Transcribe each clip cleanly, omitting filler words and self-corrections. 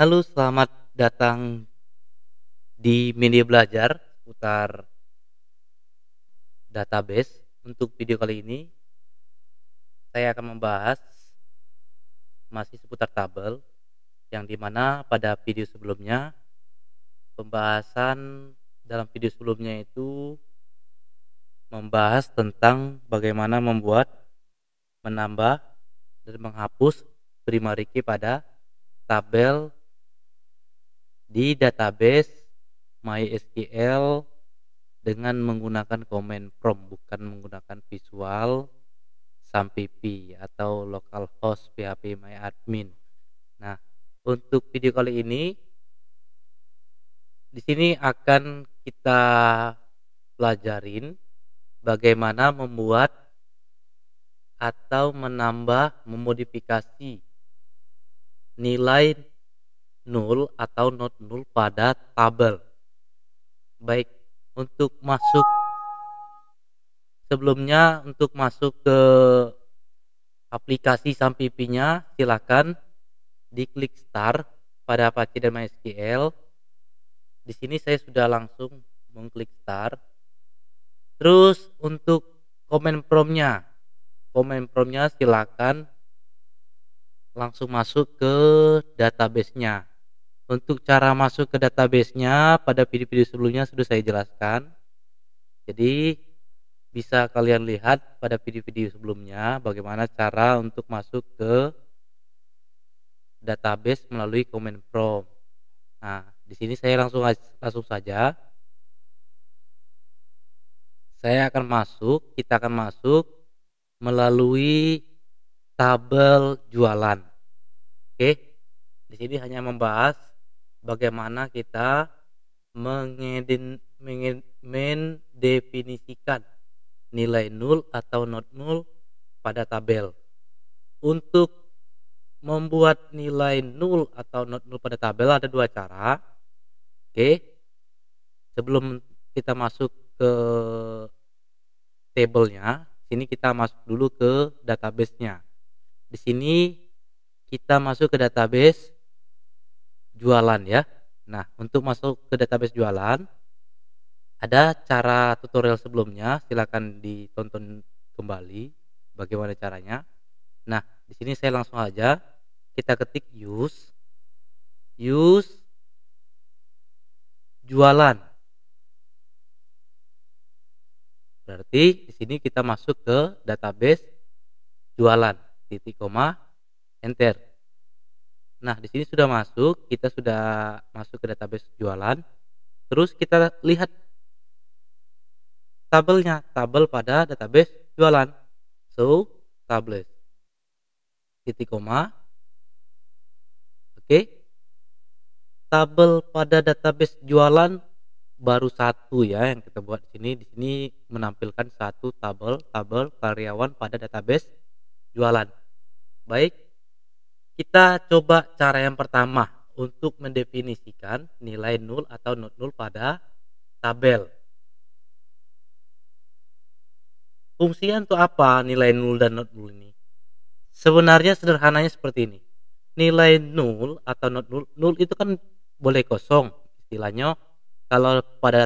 Halo, selamat datang di media belajar seputar database. Untuk video kali ini, saya akan membahas masih seputar tabel, yang dimana pada video sebelumnya, pembahasan dalam video sebelumnya itu membahas tentang bagaimana membuat, menambah, dan menghapus primary key pada tabel di database MySQL dengan menggunakan command prompt, bukan menggunakan visual SAMPP atau localhost phpMyAdmin. Nah, untuk video kali ini di sini akan kita pelajarin bagaimana membuat atau menambah, memodifikasi nilai null atau not null pada tabel. Baik, untuk masuk sebelumnya, untuk masuk ke aplikasi SAMPP-nya, silakan diklik start pada Apache dan MySQL. Di sini saya sudah langsung mengklik start. Terus untuk command prompt-nya silakan langsung masuk ke database-nya. Untuk cara masuk ke database-nya pada video-video sebelumnya sudah saya jelaskan. Jadi bisa kalian lihat pada video-video sebelumnya bagaimana cara untuk masuk ke database melalui command prompt. Nah, di sini saya langsung saja. Kita akan masuk melalui tabel jualan. Oke. Di sini hanya membahas bagaimana kita mendefinisikan nilai null atau not null pada tabel. Untuk membuat nilai null atau not null pada tabel ada dua cara. Oke. Sebelum kita masuk ke tabelnya, sini kita masuk dulu ke database-nya. Di sini kita masuk ke database jualan ya. Nah, untuk masuk ke database jualan ada cara tutorial sebelumnya, silakan ditonton kembali bagaimana caranya. Nah, di sini saya langsung aja kita ketik use jualan. Berarti di sini kita masuk ke database jualan, titik koma, enter. Nah, di sini sudah masuk, kita sudah masuk ke database jualan. Terus kita lihat tabelnya, tabel pada database jualan. So, tabel, titik koma. Oke. Tabel pada database jualan baru satu ya yang kita buat di sini. Di sini menampilkan satu tabel karyawan pada database jualan. Baik, kita coba cara yang pertama untuk mendefinisikan nilai null atau not null pada tabel. Fungsinya untuk apa nilai null dan not null ini? Sebenarnya sederhananya seperti ini. Nilai null atau not null, null itu kan boleh kosong. Istilahnya kalau pada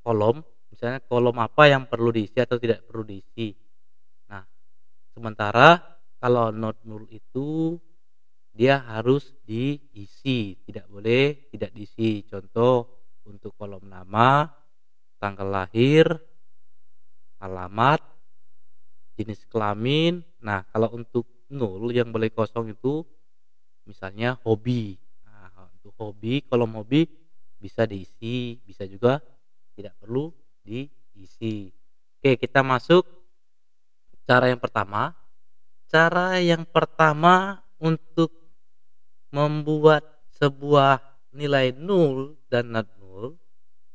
kolom, misalnya kolom apa yang perlu diisi atau tidak perlu diisi. Nah, sementara kalau not null itu dia harus diisi, tidak boleh tidak diisi. Contoh untuk kolom nama, tanggal lahir, alamat, jenis kelamin. Nah, kalau untuk null yang boleh kosong itu misalnya hobi. Nah, untuk hobi, kolom hobi bisa diisi, bisa juga tidak perlu diisi. Oke, kita masuk cara yang pertama. Cara yang pertama untuk membuat sebuah nilai null dan not null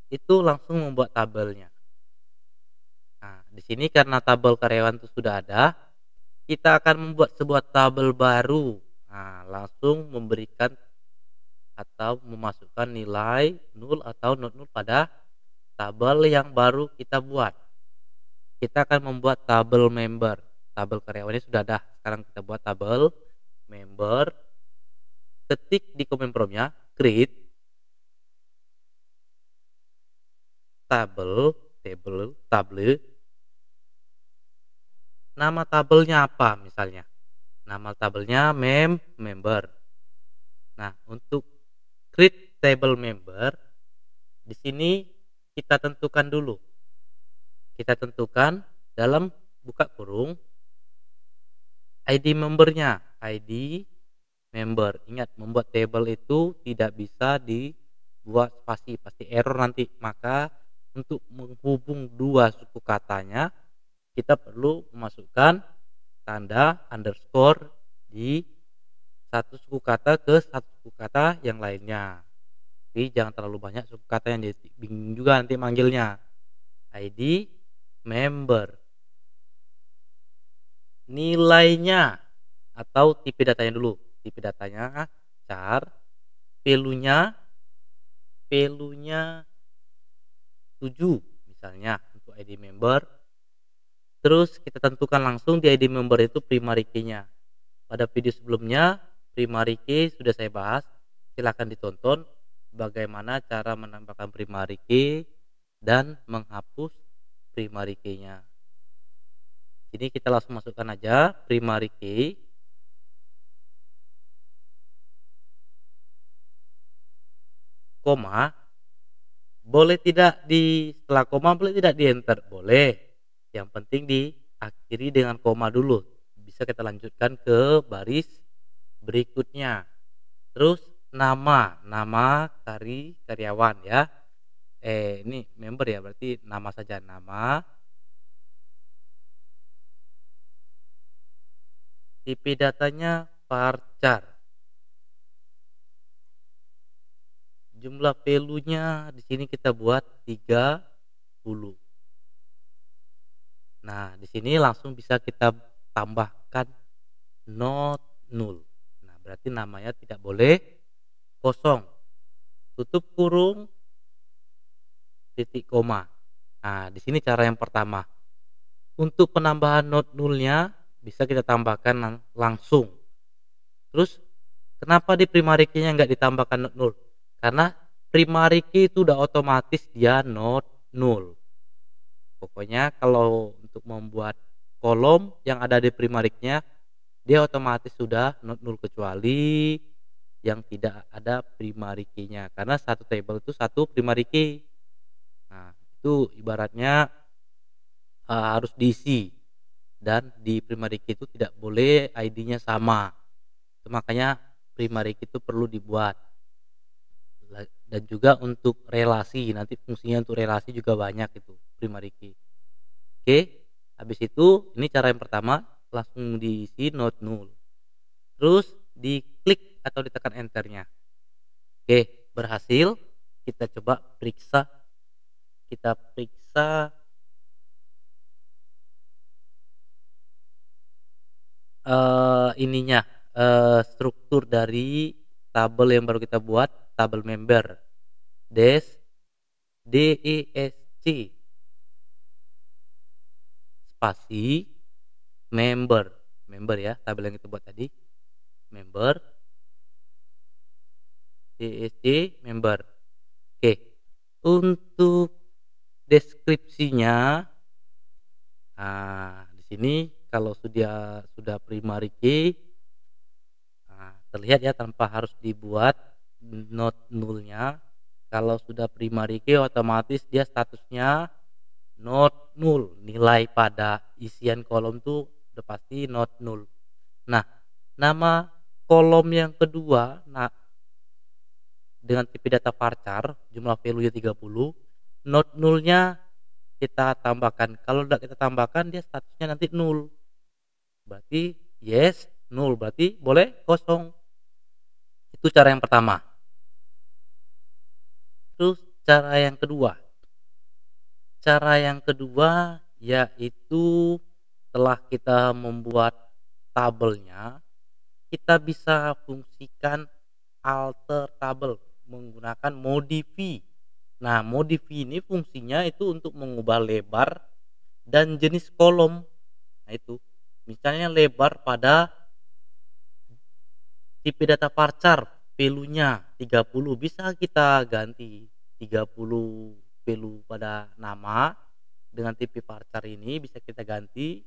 itu langsung membuat tabelnya. Nah, di sini karena tabel karyawan itu sudah ada, kita akan membuat sebuah tabel baru. Nah, langsung memberikan atau memasukkan nilai null atau not null pada tabel yang baru kita buat. Kita akan membuat tabel member. Tabel karyawannya sudah ada. Sekarang kita buat tabel member. ketik di command prompt-nya create table, nama tabelnya apa misalnya. Nama tabelnya member. Nah, untuk create table member di sini kita tentukan dulu. Kita tentukan dalam buka kurung ID membernya, ID member. Ingat, membuat table itu tidak bisa dibuat spasi, pasti error nanti. Maka untuk menghubung dua suku katanya, kita perlu memasukkan tanda underscore di satu suku kata ke satu suku kata yang lainnya. Tapi jangan terlalu banyak suku kata yang jadi bingung juga nanti manggilnya. ID member. Nilainya atau tipe datanya dulu. Tipe datanya char, value-nya 7 misalnya untuk ID member. Terus kita tentukan langsung di ID member itu primary key-nya. Pada video sebelumnya primary key sudah saya bahas. Silahkan ditonton bagaimana cara menambahkan primary key dan menghapus primary key-nya. Jadi kita langsung masukkan aja primary key. Koma. Boleh tidak setelah koma boleh tidak di enter? Boleh. Yang penting diakhiri dengan koma dulu. Bisa kita lanjutkan ke baris berikutnya. Terus nama karyawan ya. Ini member ya, berarti nama saja, nama. Tipe datanya varchar. Jumlah value-nya di sini kita buat 30. Nah, di sini langsung bisa kita tambahkan not null. Nah, berarti namanya tidak boleh kosong. Tutup kurung, titik koma. Nah, di sini cara yang pertama. Untuk penambahan not null-nya bisa kita tambahkan langsung. Terus kenapa di primary key-nya nggak ditambahkan not null? Karena primary key itu udah otomatis dia not null. Pokoknya kalau untuk membuat kolom yang ada di primary key-nya dia otomatis sudah not null kecuali yang tidak ada primary key-nya. Karena satu table itu satu primary key. Nah, itu ibaratnya harus diisi, dan di primary key itu tidak boleh ID-nya sama. Itu makanya primary key itu perlu dibuat. Dan juga untuk relasi, nanti fungsinya untuk relasi juga banyak itu primary key. Oke, habis itu ini cara yang pertama, langsung diisi not null. Terus diklik atau ditekan enternya. Oke, berhasil. Kita coba periksa. Kita periksa ininya, struktur dari tabel yang baru kita buat, tabel member. Desc spasi member ya, tabel yang kita buat tadi, member desc member. Oke, untuk deskripsinya, nah di sini kalau sudah primary key, nah, terlihat ya tanpa harus dibuat not nullnya. Kalau sudah primary key otomatis dia statusnya not null, nilai pada isian kolom tuh udah pasti not null. Nah, nama kolom yang kedua, nah dengan tipe data varchar jumlah value 30, not nullnya kita tambahkan. Kalau tidak kita tambahkan dia statusnya nanti null. Berarti yes, null berarti boleh kosong. Itu cara yang pertama. Terus cara yang kedua. Cara yang kedua yaitu setelah kita membuat tabelnya, kita bisa fungsikan alter tabel menggunakan modify. Nah, modify ini fungsinya itu untuk mengubah lebar dan jenis kolom. Nah, itu misalnya lebar pada tipe data varchar Value-nya 30 bisa kita ganti 30 value pada nama dengan tipe varchar ini bisa kita ganti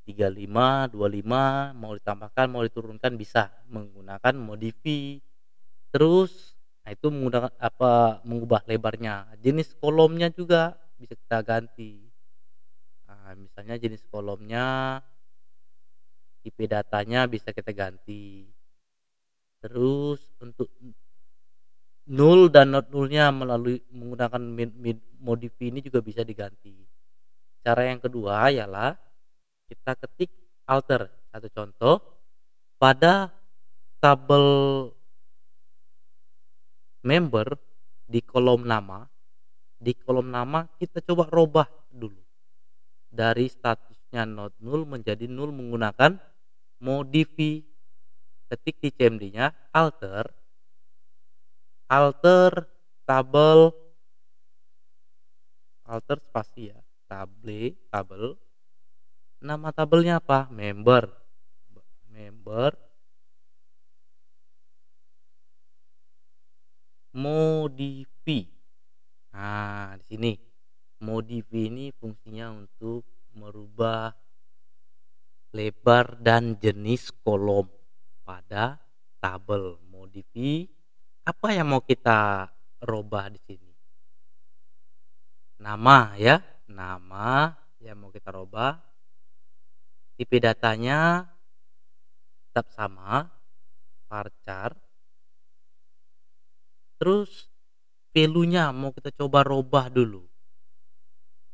35, 25 mau ditambahkan mau diturunkan bisa menggunakan modify. Terus nah itu menggunakan mengubah lebarnya. Jenis kolomnya juga bisa kita ganti. Nah, misalnya jenis kolomnya, tipe datanya bisa kita ganti. Terus untuk null dan not nullnya melalui menggunakan modify ini juga bisa diganti. Cara yang kedua ialah kita ketik alter. Satu contoh pada tabel member di kolom nama kita coba robah dulu dari statusnya not null menjadi null menggunakan modify. Ketik di CMD-nya alter tabel alter spasi ya tabel nama tabelnya apa member modify. Nah di sini modify ini fungsinya untuk merubah lebar dan jenis kolom pada tabel. Modify apa yang mau kita robah di sini? Nama ya, nama yang mau kita robah. Tipe datanya tetap sama, varchar. Terus value-nya mau kita coba robah dulu.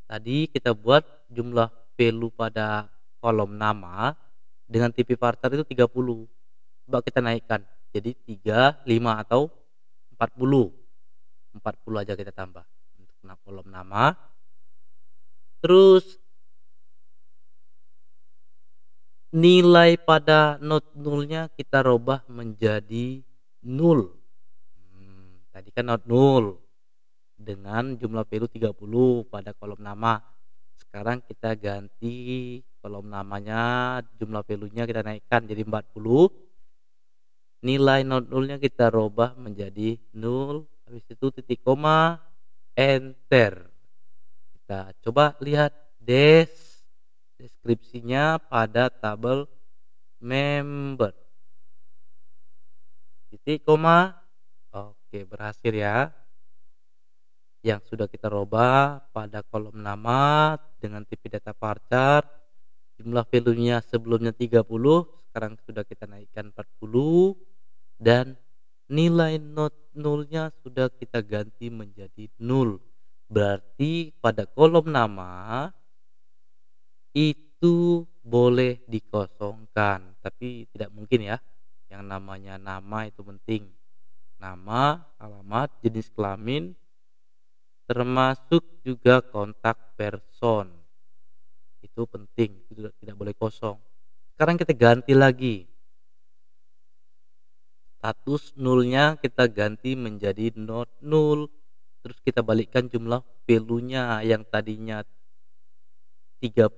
Tadi kita buat jumlah value pada kolom nama dengan tipe varchar itu 30. Coba kita naikkan jadi 3, 5 atau 40. 40 aja kita tambah untuk kolom nama. Terus nilai pada not nullnya kita robah menjadi 0. Tadi kan not null dengan jumlah value 30 pada kolom nama. Sekarang kita ganti kolom namanya, jumlah value-nya kita naikkan jadi 40. Nilai not nullnya kita robah menjadi 0. Habis itu titik koma, enter. Kita coba lihat deskripsinya pada tabel member. Titik koma. Oke, berhasil ya. Yang sudah kita robah pada kolom nama dengan tipe data varchar. Jumlah value-nya sebelumnya 30, sekarang sudah kita naikkan 40 dan nilai not nullnya sudah kita ganti menjadi 0. Berarti pada kolom nama itu boleh dikosongkan, tapi tidak mungkin ya. Yang namanya nama itu penting. Nama, alamat, jenis kelamin, termasuk juga kontak person. Itu penting, itu tidak boleh kosong. Sekarang kita ganti lagi. Status nullnya kita ganti menjadi not null. Terus kita balikkan jumlah value-nya yang tadinya 30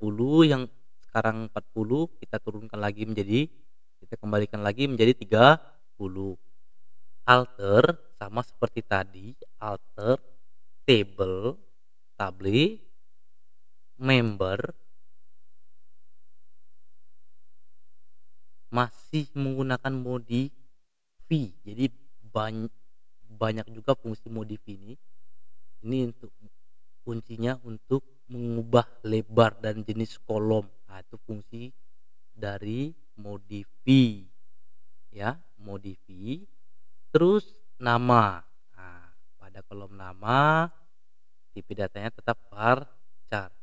yang sekarang 40 kita turunkan lagi menjadi kita kembalikan lagi menjadi 30. Alter sama seperti tadi, alter table member masih menggunakan modify. Jadi banyak juga fungsi modify ini. Ini untuk kuncinya untuk mengubah lebar dan jenis kolom. Nah, itu fungsi dari modify. Ya, modify. Terus nama. Nah, pada kolom nama tipe datanya tetap varchar.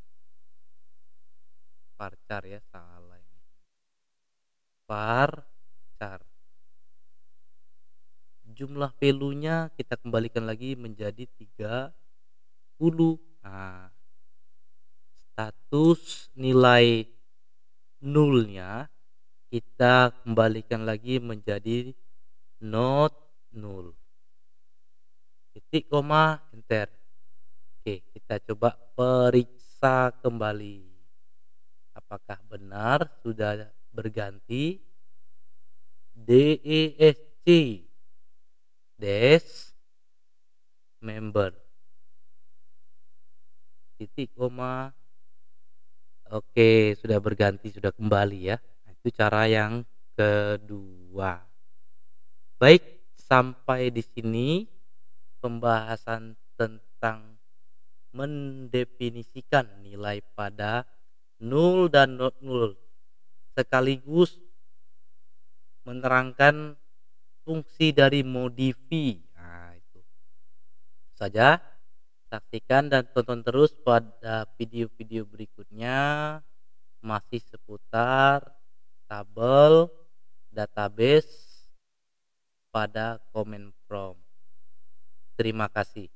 Varchar ya, salah ini. Varchar. Jumlah value-nya kita kembalikan lagi menjadi 30. Nah, status nilai nullnya kita kembalikan lagi menjadi not null. Titik koma enter. Oke, kita coba periksa kembali. Apakah benar sudah berganti? DESC dash member titik koma. Oke, sudah berganti, sudah kembali ya. Nah, itu cara yang kedua. Baik, sampai di sini pembahasan tentang mendefinisikan nilai pada nul dan not nul, sekaligus menerangkan fungsi dari modifi. Nah, itu saja. Saksikan dan tonton terus pada video-video berikutnya, masih seputar tabel database pada Comment Prompt. Terima kasih.